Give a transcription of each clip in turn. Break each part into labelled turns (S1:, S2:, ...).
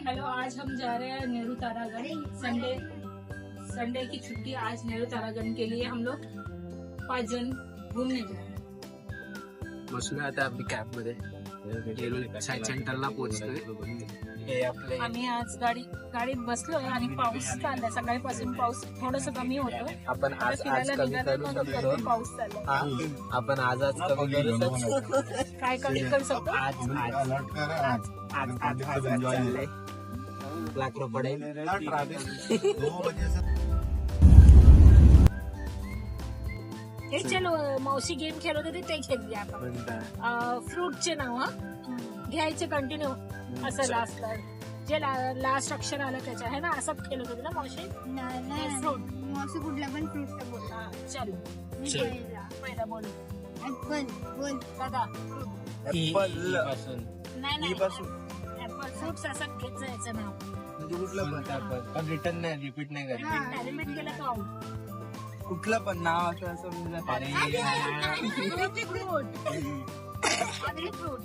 S1: Hello, आज हम जा रहे हैं नेहरू तारागढ़। संडे की छुट्टी, आज नेहरू तारागढ़ के लिए हम लोग 5 जन घूमने जा रहे हैं।
S2: बसलोय आता आम्ही कॅब मध्ये सायन्स सेंटरला पोहोचतोय.
S1: आम्ही आज गाडीत बसलोय आणि पाऊस चाललाय. सकाळीपासून पाऊस थोडस कमी होतं.
S2: आपण आज कमी करू शकतो.
S1: पाऊस चाललाय.
S2: आपण आज कमी करू शकतो.
S1: काय कमी करू शकतो?
S2: आज चाललंय. लाकडं पडेल.
S1: हे चलो, मावशी गेम खेळत होते ते खेळली आपण. फ्रूटचे नाव घ्यायचे कंटिन्यू असं लास्ट जे लास्ट अक्षर आलं त्याच्या आहे ना, असं खेळत होते ना मावशी. फ्रूट
S3: मावशी कुठला पण फ्रूट बोलला.
S1: चल पहिला बोल.
S3: ऍपल बोल
S1: दादा. नाही ऍपल फ्रूट्स असं घ्यायचं नाव.
S2: म्हणजे कुठलं पण रिटर्न नाही, रिपीट नाही करायचं.
S1: रिपीट केलं का आऊट.
S2: कुठलं पण नाव असं
S1: फ्रूट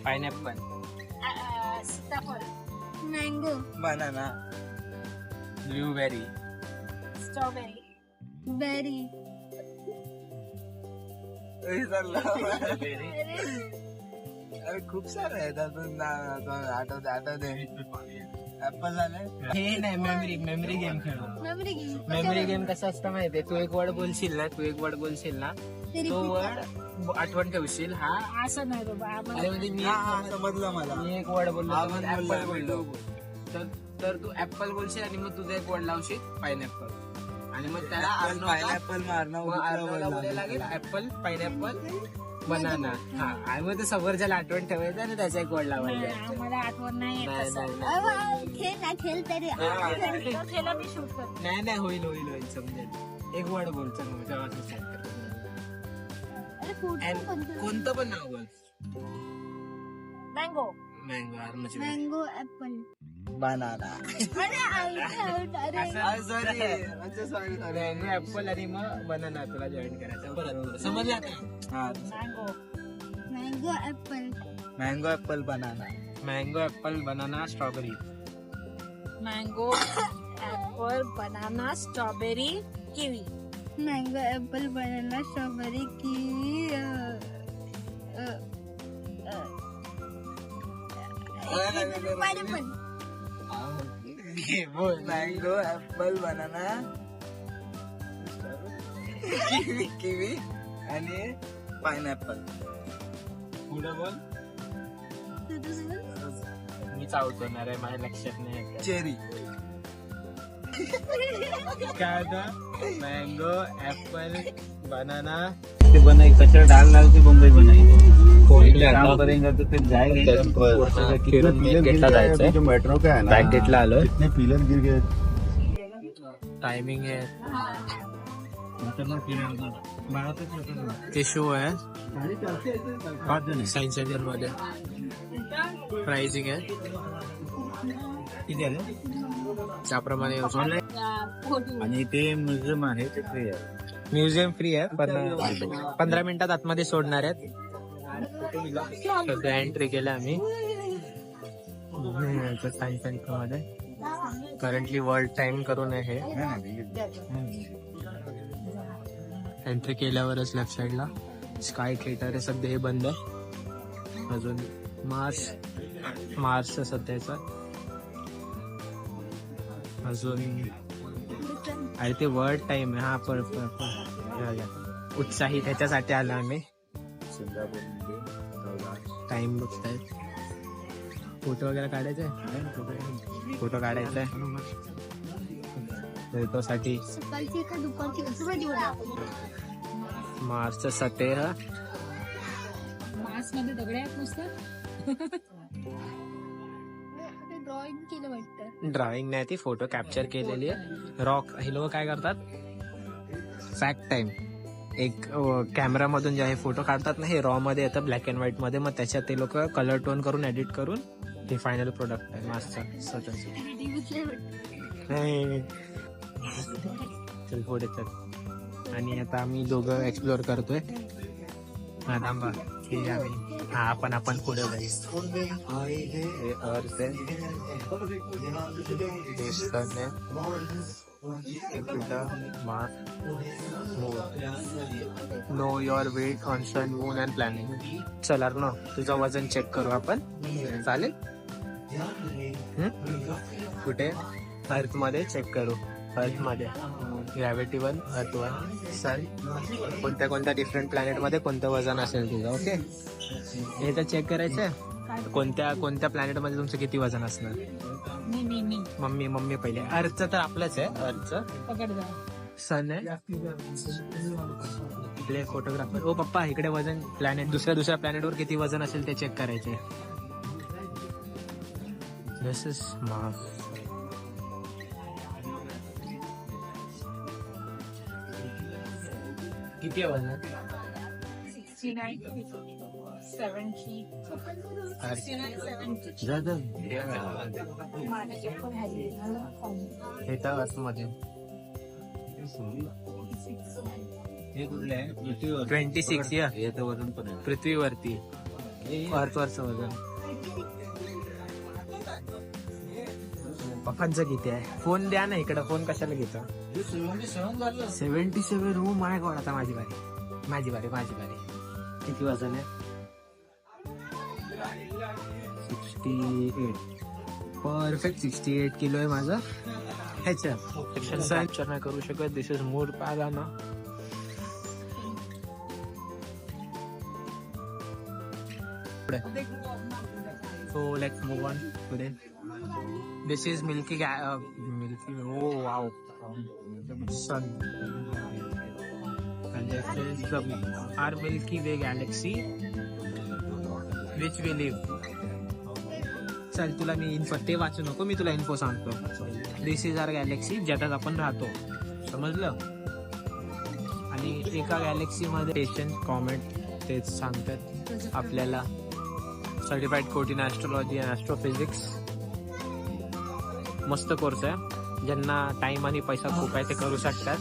S2: पायनॅपल,
S1: सीताफळ,
S3: mango
S2: banana, blueberry,
S1: strawberry,
S3: berry
S2: खूप सारे आहेत अजून. आठवते ऍपल झालं. हे नाही, मेमरी गेम खेळू. मेमरी गेम कसं असतं माहितीये, तू एक वर्ड बोलशील ना, तो वर्ड आठवण ठेवशील. हा
S1: असं नाही बाबा.
S2: अरे म्हणजे मी समजलं मला. मी एक वर्ड बोललो, ऍपल बोललो, तर तू ऍपल बोलशील आणि मग तुझा एक वर्ड लावशील पायनॅपल, आणि मग त्याला पायनॅपल मारणं लागेल. Apple, pineapple, banana. हा, आणि मग ते समोरच्याला आठवण ठेवायचं आणि त्याचा एक वर्ड लावायचा.
S1: आम्हाला आठवण नाही येत
S2: नाही
S1: तसं.
S3: खेळ तरी
S1: तो खेळला मी शूट करतो.
S2: नाही, होईल समजेल. एक वर्ड बोल. चल मग जेव्हा कोणतं पण नाव बोल.
S1: Mango,
S3: mango apple
S2: banana,
S3: sorry
S2: apple आणि मग बनाना तुला जॉईन करायचं. परत समजलं का?
S3: Mango apple
S2: mango apple banana strawberry.
S1: Mango apple banana strawberry kiwi.
S3: Mango apple banana strawberry kiwi
S2: बोल. मँगो ऍपल बनाना किवी आणि पायनॅपल. पुढे बोल. मी चावतोणार आहे, माझ्या लक्षात नाही. चेरी. काय होता? Mango apple banana.
S4: बनाई कचरा डाल डाल के बम्बई बनाएंगे. काम करेंगे तो फिर जाएंगे.
S2: गेटला जायचंय.
S4: मेट्रो का है ना,
S2: बॅक गेटला आलोय.
S4: कितने पिलर गिर गए.
S2: टायमिंग आहे, ते शो आहे सायन्स सेंटर मध्ये. प्राइसिंग आहे त्याप्रमाणे.
S4: आणि ते म्युझियम आहे ते फ्री आहे.
S2: म्युझियम फ्री आहे, पण 15 मिनिटात आतमध्ये सोडणार आहेत. सध्या एंट्री केलं आम्ही सायन्स सेंटर मध्ये. करंटली वर्ल्ड टाइम करून आहे. एंट्री केल्यावरच लेफ्ट साईडला स्काय थिएटर आहे. सध्या हे बंद. अजून मार्च सध्याचा अजून. अरे ते वर्ल्ड टाइम आहे. हा उत्साही त्याच्यासाठी आलो आम्ही. टाइम बघताय. फोटो वगैरे काढायचंय. फोटो काढायचाय साठी. मार्च 17.
S1: मार्च मध्ये दगड आहेत नुसतं.
S3: ड्रॉइंग केलं वाटतं.
S2: ड्रॉइंग नाही, ती फोटो कॅप्चर केलेली आहे. रॉक हे लोक काय करतात, फॅक्ट टाइम एक कॅमेरा मधून जे फोटो काढतात ना, हे रॉ मध्ये येतं, ब्लॅक अँड व्हाईट मध्ये. मग त्याच्यात ते लोक कलर टोन करून एडिट करून ते फायनल प्रोडक्ट आहे मास्कचा स्वतःच. चल पुढे चल. आणि आता आम्ही दोघं एक्सप्लोर करतोय. थांबा, हे आम्ही
S5: हा आपण पुढे जाईल. हे अर्थ आहे, हे सन आहे, Mars, moon. Know your weight on sun, moon and planet. चला ना, तुझं वजन चेक करू आपण, चालेल? कुठे? अर्थ मध्ये चेक करू. अर्थ मध्ये ग्रॅव्हिटी 1, अर्थ 1, सन. कोणत्या कोणत्या डिफरंट प्लॅनेट मध्ये कोणतं वजन असेल तुझं. ओके, हे तर चेक करायचं. कोणत्या कोणत्या प्लॅनेट मध्ये तुमचं किती वजन असणार. मम्मी पहिले. अर्थचं तर आपलंच आहे. अर्थचं सन आहे. इकडे फोटोग्राफर. ओ पप्पा, इकडे वजन प्लॅनेट, दुसऱ्या प्लॅनेटवर किती वजन असेल ते चेक करायचे. दिस इज मार्स. किती आहे वजन?
S1: 69, 70.
S5: हे तर अर्थ मध्ये 26 या
S4: वजन पण आहे.
S5: पृथ्वीवरती. अर्थवरचं वजन. पप्पांचं किती आहे? फोन द्या ना इकडं. फोन कशाला घेतो? 77. हो माय गॉड. आता माझी बारी. किती वजन आहे? 68. परफेक्ट 68 किलो आहे माझं. ह्याच्या नाही करू शकत. दिस इज मोर पाला ना. So let's move on today. This is Milky. Oh wow, sun. And this is our Milky Way galaxy, which we live. चल तुला मी इन्फो ते वाचू नको, मी तुला इन्फो सांगतो. दिस इज आर गॅलेक्सी, ज्याच्यात आपण राहतो. समजलं? आणि एका गॅलेक्सी मध्ये एशियन कॉमेट तेच सांगतात आपल्याला. Certified course in astrology and astrophysics. मस्त कोर्स आहे. ज्यांना टाइम आणि पैसा खूप आहे ते करू शकतात.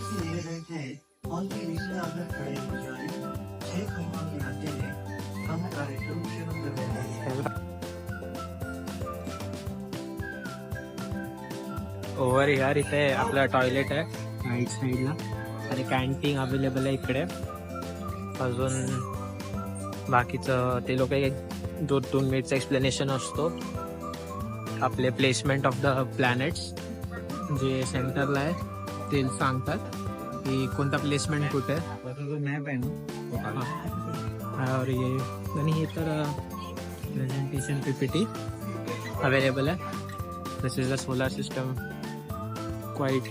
S5: ओव्हर हिअर इथे आपलं टॉयलेट आहे राईट साईडला आणि कॅन्टीन अवेलेबल आहे इकडे. अजून बाकीचं ते लोक 2 मिनिटचा एक्सप्लेनेशन असतो. आपले प्लेसमेंट ऑफ द प्लॅनेट्स जे सेंटरला आहे ते सांगतात की कोणता प्लेसमेंट कुठे
S4: मॅप आहे ना.
S5: और ये आणि हे तर प्रेझेंटेशन PPT अवेलेबल आहे. This is the solar system. Quite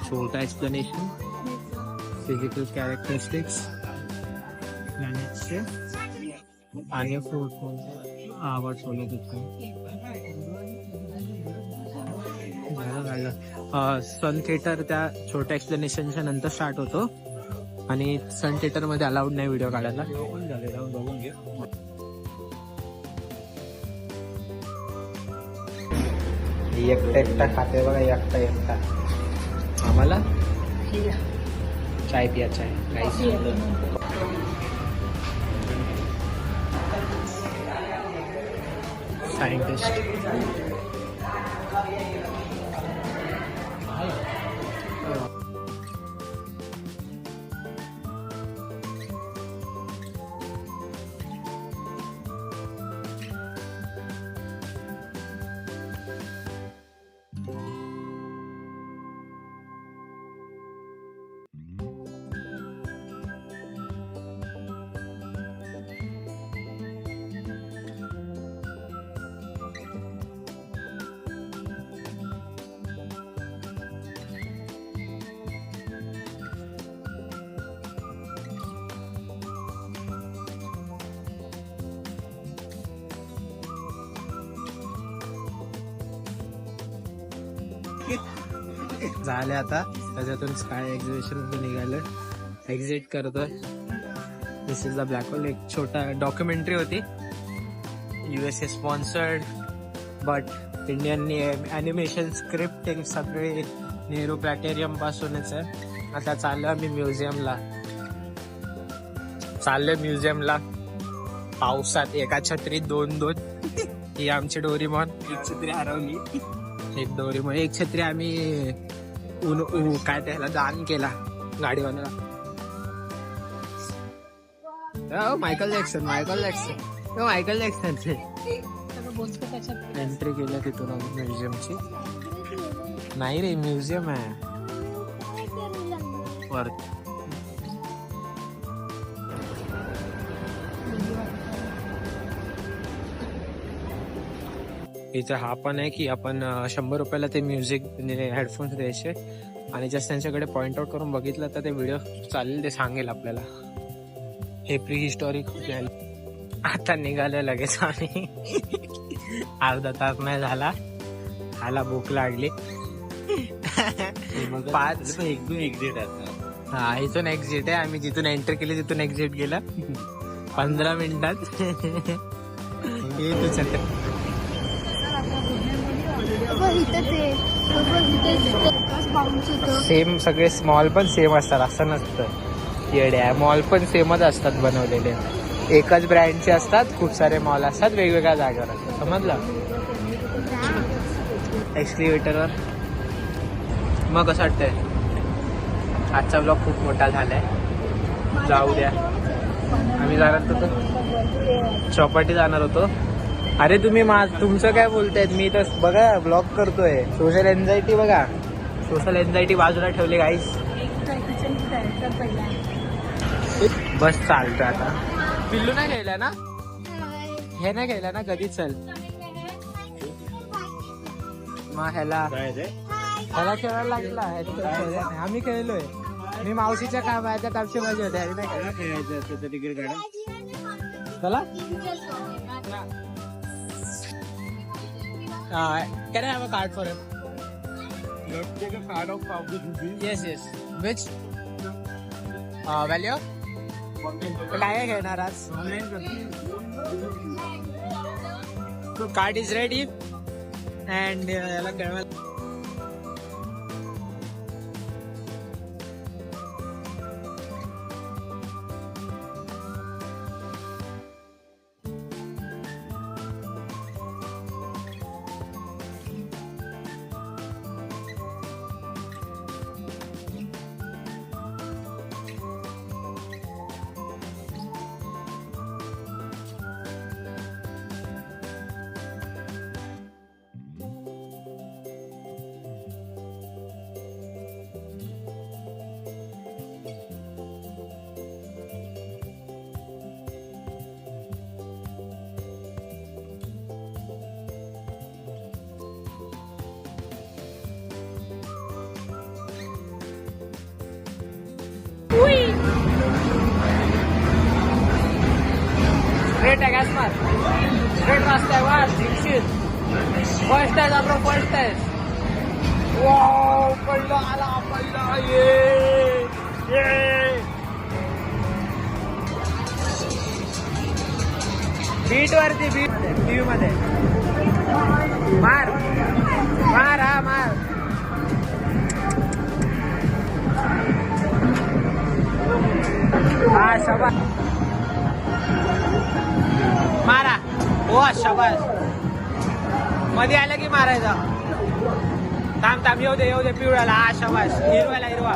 S5: छोटा एक्सप्लेनेशन. फिजिकल कॅरेक्टरिस्टिक्स प्लॅनेट्सचे आणि आवड सोलर सन थिएटर त्या छोट्या एक्सप्लेनेशनच्या नंतर स्टार्ट होतो आणि सन थिएटर मध्ये अलाउड नाही व्हिडिओ काढायला.
S4: बघून घे.
S5: एकटा खाते बघा. एकटा आम्हाला चाय पियाचा आहे. सायंटिस्ट. झाले आता. त्याच्यातून स्काय एक्झिबिशन निघालं. एक्झिट करतोय. दिस इज द ब्लॅक होल. एक छोटा डॉक्युमेंटरी होती. USA sponsored but Indian animation script सगळे नेहरू प्लॅनेटोरियम पासूनच आहे. आता चाललो आम्ही म्युझियमला. पावसात एका छत्रीत दोन ही आमची डोरीमॉन.
S2: एक छत्री हरवली.
S5: एक डोरीमॉन, एक छत्री आम्ही काय त्याला दान केला गाडीवाल्याला. मायकल जॅक्सन
S1: बोलतो त्याच्यात
S5: एंट्री केल्या तिथून म्युझियमची. नाही रे, म्युझियम आहे वर. इथं हा पण आहे की आपण 100 रुपयाला ते म्युझिक म्हणजे हेडफोन्स द्यायचे आणि जस्ट त्यांच्याकडे पॉइंट आउट करून बघितलं तर ते व्हिडिओ चालेल, ते सांगेल आपल्याला. हे प्री हिस्टॉरिक आता निघालं लगेच आणि अर्धा तास नाही झाला, हाला भूक लागली. 5
S4: एकदम एक्झिट आहे.
S5: हा, इथून एक्झिट आहे. आम्ही जिथून एंट्री केली तिथून एक्झिट गेला 15 मिनिटात. हे तू छत्र सेम, सगळे स्मॉल पण सेम असतात असं नसतं. येड्या, मॉल पण सेमच असतात बनवलेले. एकच ब्रँडचे असतात, खूप सारे मॉल असतात वेगवेगळ्या जागेवर असतात. समजलं? एक्सक्लिवेटरवर मग कसं वाटतंय? आजचा ब्लॉग खूप मोठा झालाय, जाऊ द्या. आम्ही जाणार होतो चौपाटी जाणार होतो. अरे तुम्ही तुमचं काय बोलतायत? मी तर बघा ब्लॉग करतोय. सोशल एन्झायटी बघा, सोशल एन्झायटी बाजूला ठेवली गाईस. बस चालतं आता. पिल्लू नाही घ्यायला ना, हे नाही घ्यायला ना कधी. चल मग ह्याला खेळायला लागला. आम्ही खेळलोय. मी मावशीच्या कामाच्या कापशी माझी होते.
S4: खेळायचं असतं तर तिकीट काढा.
S5: चला. Can I have a card for him?
S4: Let's take a card of 1,000 rupees.
S5: Yes. Which? Value? काय घेणार आज? कार्ड इज रेडी अँड याला खेळवायला. स्ट्रेट आहे, गॅस मार. स्ट्रेट रस्ता आहे. वा जिंकशील. फर्स्ट आहे आपलं, फर्स्ट आहे. वाव, पडला, आला, पडला. ये बीट वरती, बीट टीव्ही मध्ये. मार मार, हा मार. हा शाबास, मारा. हो शाबास. मध्ये आलं की मारायचा. थांब येऊ दे पिवळ्याला. हा शाबास. हिरवा.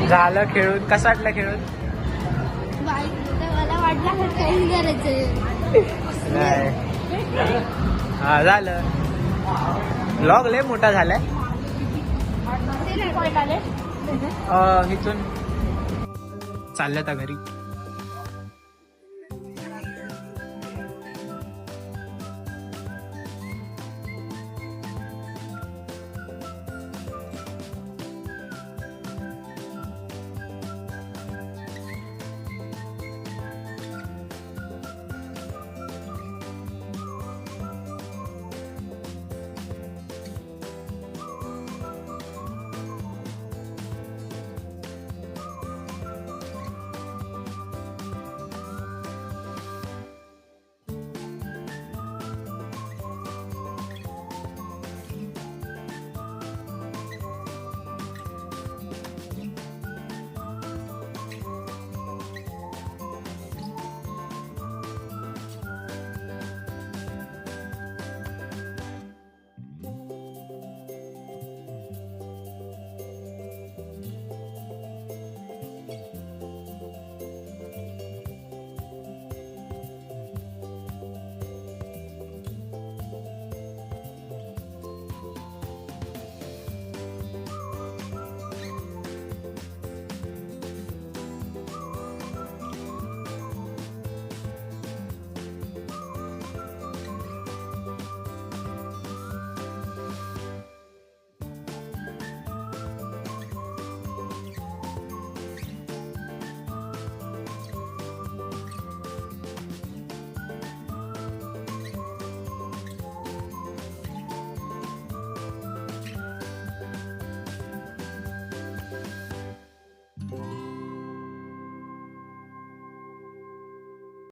S5: झालं खेळून. कसं वाटलं खेळून?
S3: मला वाटलं काही करायचं
S5: नाही. हा झालं. ब्लॉग लय मोठा झालाय. इथून चाललं आता घरी.